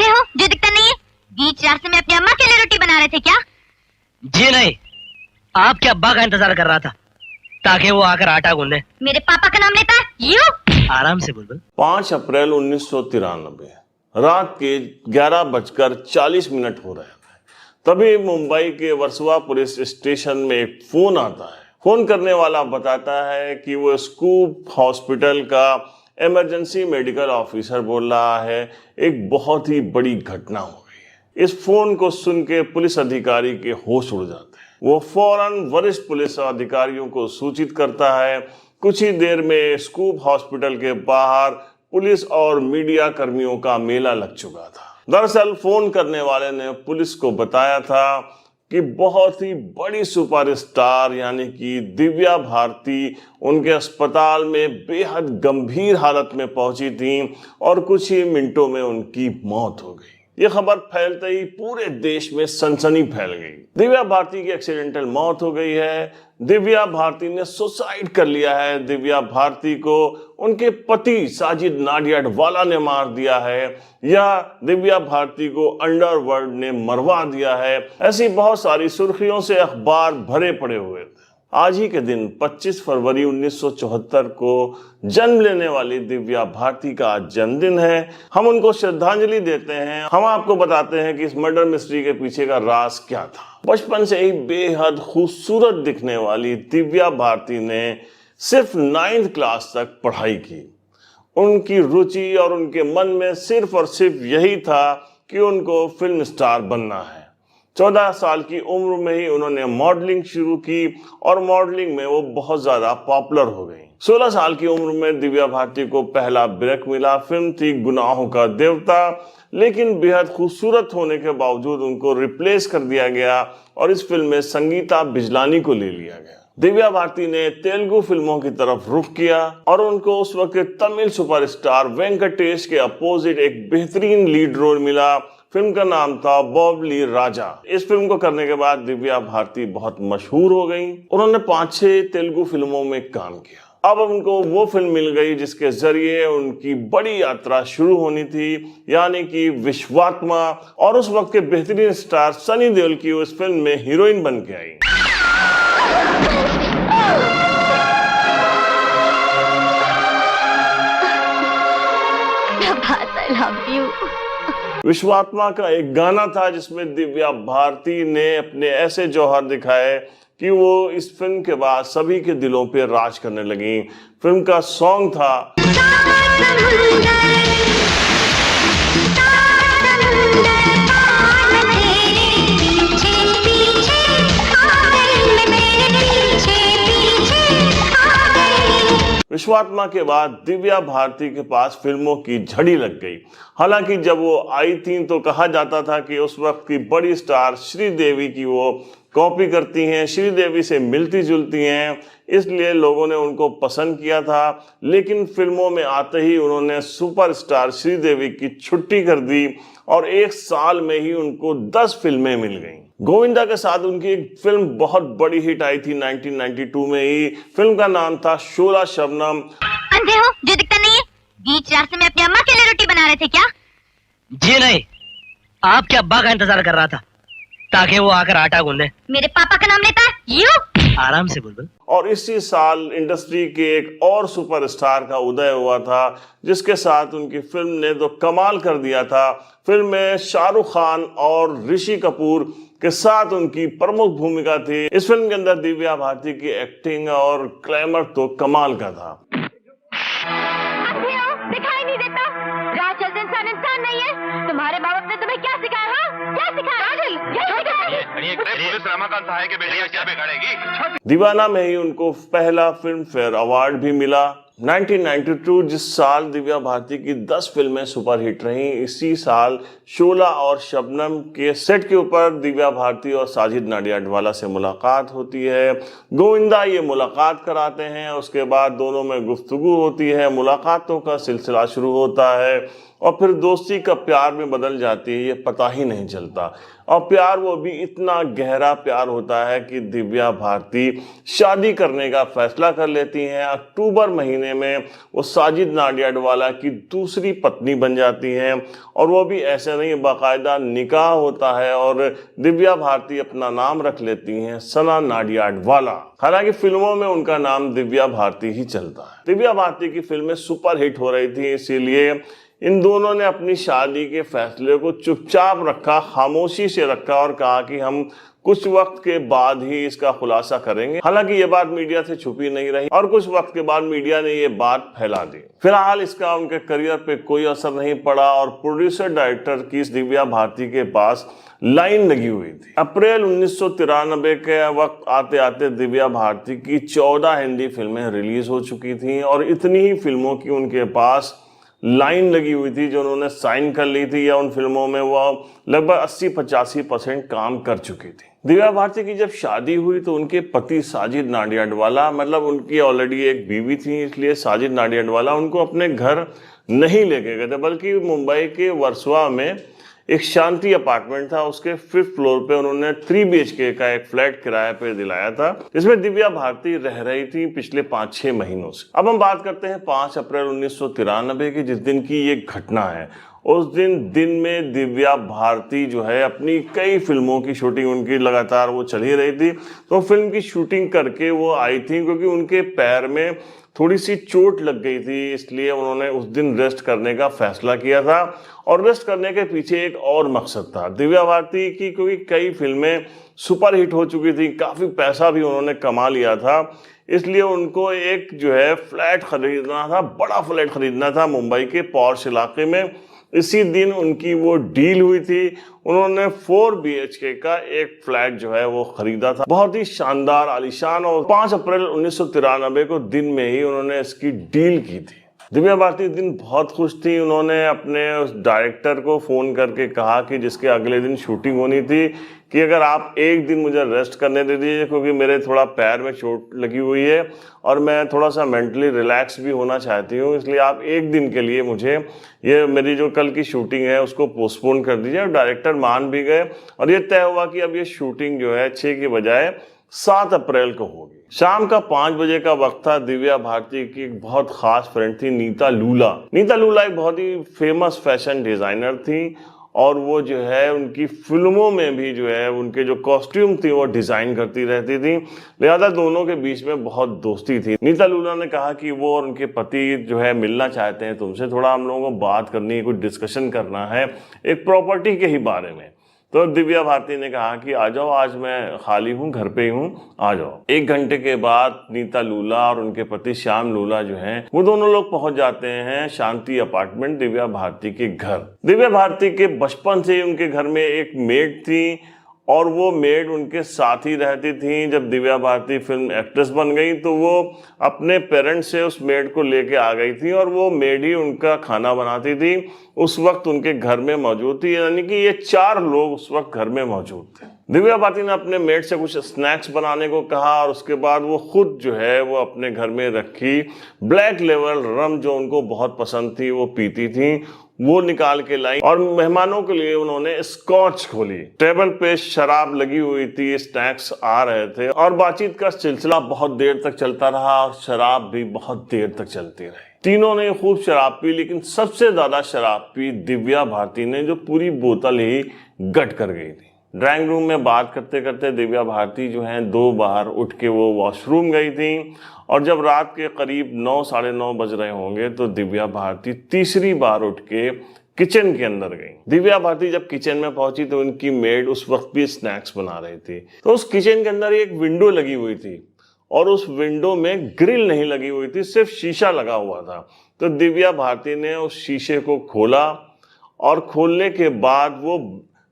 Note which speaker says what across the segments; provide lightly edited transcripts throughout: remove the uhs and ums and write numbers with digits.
Speaker 1: अंधे हो जो दिखता नहीं है? बीच रास्ते में अपनी अम्मा के लिए रोटी बना रहे थे क्या?
Speaker 2: जी नहीं, आपके अब्बा का इंतजार कर रहा था ताकि वो आकर आटा गूंदे।
Speaker 1: मेरे पापा का नाम लेता है यू?
Speaker 2: आराम से बुलबुल।
Speaker 3: 5 अप्रैल 1993 रात के 11:40 हो रहे थे। तभी मुंबई के वर्सोवा पुलिस स्टेशन में एक फोन आता है। फोन करने वाला बताता है कि वो स्कूप हॉस्पिटल का इमरजेंसी मेडिकल ऑफिसर बोल रहा है, एक बहुत ही बड़ी घटना हो गई है। इस फोन को सुन के पुलिस अधिकारी के होश उड़ जाते हैं। वो फौरन वरिष्ठ पुलिस अधिकारियों को सूचित करता है। कुछ ही देर में स्कूप हॉस्पिटल के बाहर पुलिस और मीडिया कर्मियों का मेला लग चुका था। दरअसल फोन करने वाले ने पुलिस को बताया था कि बहुत ही बड़ी सुपरस्टार यानी कि दिव्या भारती उनके अस्पताल में बेहद गंभीर हालत में पहुंची थी और कुछ ही मिनटों में उनकी मौत हो गई। ये खबर फैलते ही पूरे देश में सनसनी फैल गई। दिव्या भारती की एक्सीडेंटल मौत हो गई है। दिव्या भारती ने सुसाइड कर लिया है। दिव्या भारती को उनके पति साजिद नाडियाडवाला ने मार दिया है, या दिव्या भारती को अंडरवर्ल्ड ने मरवा दिया है। ऐसी बहुत सारी सुर्खियों से अखबार भरे पड़े हुए थे। आज ही के दिन 25 फरवरी 1974 को जन्म लेने वाली दिव्या भारती का आज जन्मदिन है। हम उनको श्रद्धांजलि देते हैं। हम आपको बताते हैं कि इस मर्डर मिस्ट्री के पीछे का राज क्या था। बचपन से ही बेहद खूबसूरत दिखने वाली दिव्या भारती ने सिर्फ 9th क्लास तक पढ़ाई की। उनकी रुचि और उनके मन में सिर्फ और सिर्फ यही था कि उनको फिल्म स्टार बनना है। 14 साल की उम्र में ही उन्होंने मॉडलिंग शुरू की और मॉडलिंग में वो बहुत ज्यादा पॉपुलर हो गई। 16 साल की उम्र में दिव्या भारती को पहला ब्रेक मिला। फिल्म थी गुनाहों का देवता, लेकिन बेहद खूबसूरत होने के बावजूद उनको रिप्लेस कर दिया गया और इस फिल्म में संगीता बिजलानी को ले लिया गया। दिव्या भारती ने तेलुगु फिल्मों की तरफ रुख किया और उनको उस वक्त तमिल सुपरस्टार वेंकटेश के अपोजिट एक बेहतरीन लीड रोल मिला। फिल्म का नाम था बॉबली राजा। इस फिल्म को करने के बाद दिव्या भारती बहुत मशहूर हो गई। उन्होंने 5-6 तेलुगु फिल्मों में काम किया। अब उनको वो फिल्म मिल गई जिसके जरिए उनकी बड़ी यात्रा शुरू होनी थी, यानी कि विश्वात्मा। और उस वक्त के बेहतरीन स्टार सनी देओल की उस फिल्म में हीरोइन बन के आई। विश्वात्मा का एक गाना था जिसमें दिव्या भारती ने अपने ऐसे जौहर दिखाए कि वो इस फिल्म के बाद सभी के दिलों पे राज करने लगी। फिल्म का सॉन्ग था विश्वात्मा के बाद दिव्या भारती के पास फिल्मों की झड़ी लग गई। हालांकि जब वो आई थी तो कहा जाता था कि उस वक्त की बड़ी स्टार श्रीदेवी की वो कॉपी करती हैं, श्रीदेवी से मिलती जुलती हैं, इसलिए लोगों ने उनको पसंद किया था। लेकिन फिल्मों में आते ही उन्होंने सुपरस्टार श्रीदेवी की छुट्टी कर दी और 1 साल में ही उनको 10 फिल्में मिल गईं। गोविंदा के साथ उनकी एक फिल्म बहुत बड़ी हिट आई थी 1992 में ही। फिल्म का नाम था शोला शबनम।
Speaker 1: अंधे हो जो दिखता नहीं है? बीच रास्ते में अपनी अम्मा के लिए रोटी बना रहे थे क्या?
Speaker 2: जी नहीं, आपके अब्बा का इंतजार कर रहा था ताकि वो आकर आटा गूंदे।
Speaker 1: मेरे पापा का नाम लेता है यू?
Speaker 2: आराम से बुलबुल।
Speaker 3: और इसी साल इंडस्ट्री के एक और सुपरस्टार का उदय हुआ था जिसके साथ उनकी फिल्म ने तो कमाल कर दिया था। फिल्म में शाहरुख खान और ऋषि कपूर के साथ उनकी प्रमुख भूमिका थी। इस फिल्म के अंदर दिव्या भारती की एक्टिंग और ग्लैमर तो कमाल का था।
Speaker 1: दिखाई नहीं देता? राह चलते इंसान इंसान नहीं है? तुम्हारे बाप ने तुम्हें क्या सिखाया? क्या सिखाया?
Speaker 4: रमाकांत सहाय के बेटे क्या बिगाड़ेगी?
Speaker 3: दीवाना में ही उनको पहला फिल्म फेयर अवार्ड भी मिला। 1992 जिस साल दिव्या भारती की 10 फिल्में सुपरहिट रहीं, इसी साल शोला और शबनम के सेट के ऊपर दिव्या भारती और साजिद नाडियाडवाला से मुलाकात होती है। गोविंदा ये मुलाकात कराते हैं, उसके बाद दोनों में गुफ्तगू होती है, मुलाकातों का सिलसिला शुरू होता है और फिर दोस्ती का प्यार में बदल जाती है, ये पता ही नहीं चलता। और प्यार वो भी इतना गहरा प्यार होता है कि दिव्या भारती शादी करने का फैसला कर लेती हैं। अक्टूबर महीने में वो साजिद नाडियाडवाला की दूसरी पत्नी बन जाती हैं, और वो भी ऐसे नहीं, बाकायदा निकाह होता है और दिव्या भारती अपना नाम रख लेती हैं सना नाडियाडवाला। हालांकि फिल्मों में उनका नाम दिव्या भारती ही चलता है। दिव्या भारती की फिल्में सुपर हिट हो रही थी, इसीलिए इन दोनों ने अपनी शादी के फैसले को चुपचाप रखा, खामोशी से रखा और कहा कि हम कुछ वक्त के बाद ही इसका खुलासा करेंगे। हालांकि ये बात मीडिया से छुपी नहीं रही और कुछ वक्त के बाद मीडिया ने ये बात फैला दी। फिलहाल इसका उनके करियर पे कोई असर नहीं पड़ा और प्रोड्यूसर डायरेक्टर की दिव्या भारती के पास लाइन लगी हुई थी। अप्रैल 1993 के वक्त आते आते दिव्या भारती की 14 हिंदी फिल्में रिलीज हो चुकी थी और इतनी ही फिल्मों की उनके पास लाइन लगी हुई थी जो उन्होंने साइन कर ली थी, या उन फिल्मों में वो लगभग 80-85% काम कर चुकी थी। दिव्या भारती की जब शादी हुई तो उनके पति साजिद नाडियाडवाला, मतलब उनकी ऑलरेडी एक बीवी थी, इसलिए साजिद नाडियाडवाला उनको अपने घर नहीं लेके गए थे, बल्कि मुंबई के वर्सोवा में एक शांति अपार्टमेंट था, उसके 5th फ्लोर पे उन्होंने 3 BHK का एक फ्लैट किराए पे दिलाया था, जिसमें दिव्या भारती रह रही थी पिछले 5-6 महीनों से। अब हम बात करते हैं 5 अप्रैल 1993 की, जिस दिन की ये घटना है। उस दिन में दिव्या भारती जो है अपनी कई फिल्मों की शूटिंग उनकी लगातार वो चल ही रही थी, तो फिल्म की शूटिंग करके वो आई थी, क्योंकि उनके पैर में थोड़ी सी चोट लग गई थी, इसलिए उन्होंने उस दिन रेस्ट करने का फैसला किया था। और रेस्ट करने के पीछे एक और मकसद था दिव्या भारती की, क्योंकि कई फिल्में सुपर हिट हो चुकी थी, काफ़ी पैसा भी उन्होंने कमा लिया था, इसलिए उनको एक जो है फ्लैट खरीदना था, बड़ा फ्लैट खरीदना था मुंबई के पॉश इलाके में। इसी दिन उनकी वो डील हुई थी, उन्होंने 4 BHK का एक फ्लैट जो है वो खरीदा था, बहुत ही शानदार आलीशान, और 5 अप्रैल 1993 को दिन में ही उन्होंने इसकी डील की थी। दिव्या भारती इस दिन बहुत खुश थी। उन्होंने अपने उस डायरेक्टर को फ़ोन करके कहा कि जिसके अगले दिन शूटिंग होनी थी, कि अगर आप एक दिन मुझे रेस्ट करने दे दीजिए, क्योंकि मेरे थोड़ा पैर में चोट लगी हुई है और मैं थोड़ा सा मेंटली रिलैक्स भी होना चाहती हूँ, इसलिए आप एक दिन के लिए मुझे ये मेरी जो कल की शूटिंग है उसको पोस्टपोन कर दीजिए। और डायरेक्टर मान भी गए और ये तय हुआ कि अब ये शूटिंग जो है 6 की बजाय 7 अप्रैल को होगी। शाम का 5 बजे का वक्त था। दिव्या भारती की एक बहुत खास फ्रेंड थी नीता लूला। नीता लूला एक बहुत ही फेमस फैशन डिजाइनर थी और वो जो है उनकी फिल्मों में भी जो है उनके जो कॉस्ट्यूम थी वो डिजाइन करती रहती थी, लिहाजा दोनों के बीच में बहुत दोस्ती थी। नीता लूला ने कहा कि वो और उनके पति जो है मिलना चाहते हैं तुमसे, थोड़ा हम लोगों को बात करनी है, कुछ डिस्कशन करना है एक प्रॉपर्टी के ही बारे में। तो दिव्या भारती ने कहा कि आ जाओ, आज मैं खाली हूँ, घर पे ही हूँ, आ जाओ। 1 घंटे के बाद नीता लूला और उनके पति श्याम लूला जो हैं वो दोनों लोग पहुंच जाते हैं शांति अपार्टमेंट, दिव्या भारती के घर। दिव्या भारती के बचपन से उनके घर में एक मेड थी और वो मेड उनके साथ ही रहती थी। जब दिव्या भारती फिल्म एक्ट्रेस बन गई तो वो अपने पेरेंट्स से उस मेड को लेके आ गई थी और वो मेड ही उनका खाना बनाती थी, उस वक्त उनके घर में मौजूद थी, यानी कि ये 4 लोग उस वक्त घर में मौजूद थे। दिव्या भारती ने अपने मेड से कुछ स्नैक्स बनाने को कहा और उसके बाद वो खुद जो है वो अपने घर में रखी ब्लैक लेवल रम जो उनको बहुत पसंद थी, वो पीती थी, वो निकाल के लाई और मेहमानों के लिए उन्होंने स्कॉच खोली। टेबल पे शराब लगी हुई थी, स्नैक्स आ रहे थे और बातचीत का सिलसिला बहुत देर तक चलता रहा और शराब भी बहुत देर तक चलती रही। तीनों ने खूब शराब पी, लेकिन सबसे ज्यादा शराब पी दिव्या भारती ने, जो पूरी बोतल ही गट कर गई थी। ड्राइंग रूम में बात करते करते दिव्या भारती जो है 2 बार उठ के वो वॉशरूम गई थी और जब रात के करीब 9 साढ़े 9 बज रहे होंगे तो दिव्या भारती तीसरी बार उठ के किचन के अंदर गई। दिव्या भारती जब किचन में पहुंची तो उनकी मेड उस वक्त भी स्नैक्स बना रही थी। तो उस किचन के अंदर एक विंडो लगी हुई थी और उस विंडो में ग्रिल नहीं लगी हुई थी, सिर्फ शीशा लगा हुआ था। तो दिव्या भारती ने उस शीशे को खोला और खोलने के बाद वो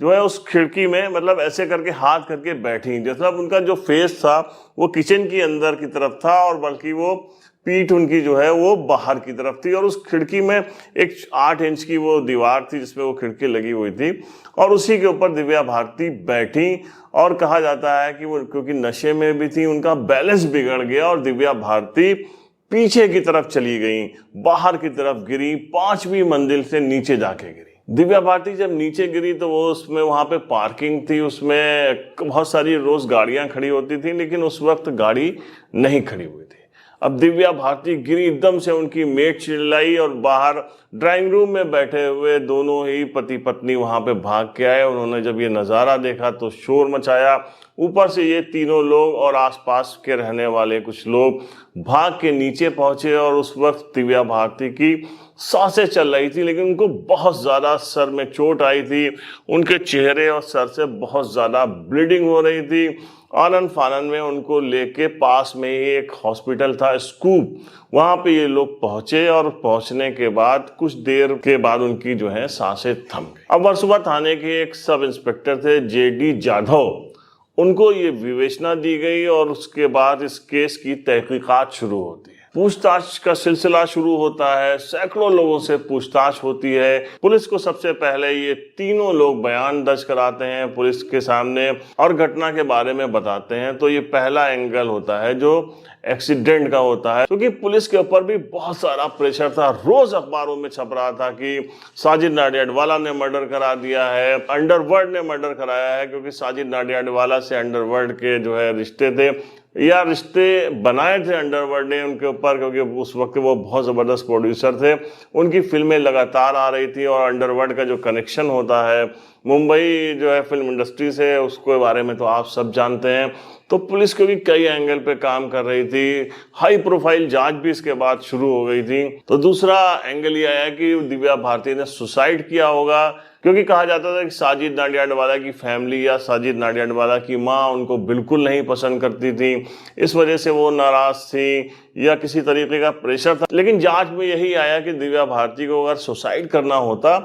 Speaker 3: जो है उस खिड़की में मतलब ऐसे करके हाथ करके बैठी, जैसा उनका जो फेस था वो किचन की अंदर की तरफ था और बल्कि वो पीठ उनकी जो है वो बाहर की तरफ थी और उस खिड़की में एक 8 इंच की वो दीवार थी जिसमें वो खिड़की लगी हुई थी और उसी के ऊपर दिव्या भारती बैठी। और कहा जाता है कि वो क्योंकि नशे में भी थी, उनका बैलेंस बिगड़ गया और दिव्या भारती पीछे की तरफ चली गई, बाहर की तरफ गिरी, 5वीं मंजिल से नीचे जाके गिरी। दिव्या भारती जब नीचे गिरी तो वो उसमें वहां पे पार्किंग थी, उसमें बहुत सारी रोज गाड़ियां खड़ी होती थी, लेकिन उस वक्त गाड़ी नहीं खड़ी हुई थी। अब दिव्या भारती गिरी, एकदम से उनकी मेट चिल्लाई और बाहर ड्राइंग रूम में बैठे हुए दोनों ही पति पत्नी वहां पे भाग के आए। उन्होंने जब ये नज़ारा देखा तो शोर मचाया। ऊपर से ये तीनों लोग और आसपास के रहने वाले कुछ लोग भाग के नीचे पहुंचे और उस वक्त दिव्या भारती की सांसें चल रही थी, लेकिन उनको बहुत ज़्यादा सर में चोट आई थी। उनके चेहरे और सर से बहुत ज़्यादा ब्लीडिंग हो रही थी। आनन फानन में उनको लेके पास में ही एक हॉस्पिटल था, स्कूप, वहाँ पे ये लोग पहुंचे और पहुंचने के बाद कुछ देर के बाद उनकी जो है सांसें थम गई। अब वर्सोवा थाने के एक सब इंस्पेक्टर थे JD जाधव, उनको ये विवेचना दी गई और उसके बाद इस केस की तहकीकात शुरू होती है। पूछताछ का सिलसिला शुरू होता है, सैकड़ों लोगों से पूछताछ होती है। पुलिस को सबसे पहले ये तीनों लोग बयान दर्ज कराते हैं पुलिस के सामने और घटना के बारे में बताते हैं। तो ये पहला एंगल होता है जो एक्सीडेंट का होता है, क्योंकि पुलिस के ऊपर भी बहुत सारा प्रेशर था। रोज अखबारों में छप रहा था कि साजिद नाडियाडवाला ने मर्डर करा दिया है, अंडरवर्ल्ड ने मर्डर कराया है, क्योंकि साजिद नाडियाडवाला से अंडरवर्ल्ड के जो है रिश्ते थे या रिश्ते बनाए थे अंडरवर्ल्ड ने उनके ऊपर, क्योंकि उस वक्त वो बहुत ज़बरदस्त प्रोड्यूसर थे। उनकी फिल्में लगातार आ रही थी और अंडरवर्ल्ड का जो कनेक्शन होता है मुंबई जो है फिल्म इंडस्ट्री से, उसके बारे में तो आप सब जानते हैं। तो पुलिस को भी कई एंगल पे काम कर रही थी। हाई प्रोफाइल जांच भी इसके बाद शुरू हो गई थी। तो दूसरा एंगल ये आया कि दिव्या भारती ने सुसाइड किया होगा, क्योंकि कहा जाता था कि साजिद नाडियाडवाला की फैमिली या साजिद नाडियाडवाला की माँ उनको बिल्कुल नहीं पसंद करती थी, इस वजह से वो नाराज थी या किसी तरीके का प्रेशर था। लेकिन जांच में यही आया कि दिव्या भारती को अगर सुसाइड करना होता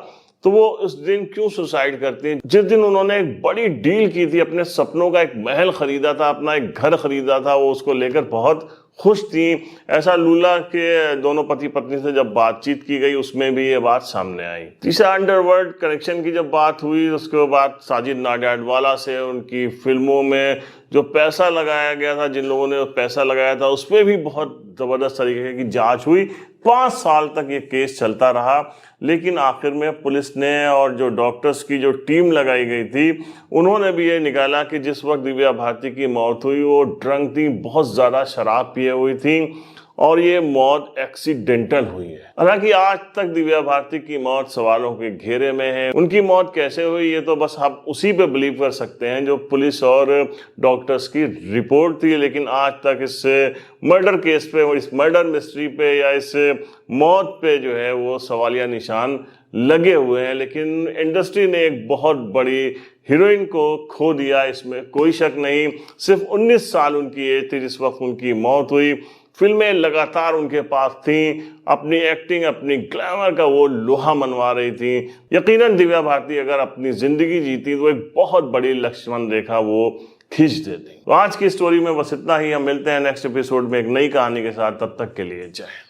Speaker 3: तो वो उस दिन क्यों सुसाइड करती हैं। जिस दिन उन्होंने एक बड़ी डील की थी, अपने सपनों का एक महल खरीदा था, अपना एक घर खरीदा था, वो उसको लेकर बहुत खुश थी। ऐसा लूला के दोनों पति पत्नी से जब बातचीत की गई उसमें भी ये बात सामने आई। तीसरा अंडरवर्ल्ड कनेक्शन की जब बात हुई उसके बाद साजिद नाडियाडवाला से उनकी फिल्मों में जो पैसा लगाया गया था, जिन लोगों ने पैसा लगाया था, उसमें भी बहुत ज़बरदस्त तरीके की जांच हुई। 5 साल तक ये केस चलता रहा, लेकिन आखिर में पुलिस ने और जो डॉक्टर्स की जो टीम लगाई गई थी उन्होंने भी ये निकाला कि जिस वक्त दिव्या भारती की मौत हुई वो ड्रंक थी, बहुत ज़्यादा शराब पिए हुई थी और ये मौत एक्सीडेंटल हुई है। हालांकि आज तक दिव्या भारती की मौत सवालों के घेरे में है। उनकी मौत कैसे हुई ये तो बस आप उसी पे बिलीव कर सकते हैं जो पुलिस और डॉक्टर्स की रिपोर्ट थी। लेकिन आज तक इस मर्डर केस पे, इस मर्डर मिस्ट्री पे या इस मौत पे जो है वो सवालिया निशान लगे हुए हैं। लेकिन इंडस्ट्री ने एक बहुत बड़ी हीरोइन को खो दिया, इसमें कोई शक नहीं। सिर्फ 19 साल उनकी एज थी जिस वक्त उनकी मौत हुई। फिल्में लगातार उनके पास थीं, अपनी एक्टिंग, अपनी ग्लैमर का वो लोहा मनवा रही थी। यकीनन दिव्या भारती अगर अपनी जिंदगी जीती तो एक बहुत बड़ी लक्ष्मण रेखा वो खींच देती। तो आज की स्टोरी में बस इतना ही। हम मिलते हैं नेक्स्ट एपिसोड में एक नई कहानी के साथ। तब तक के लिए जय हिंद।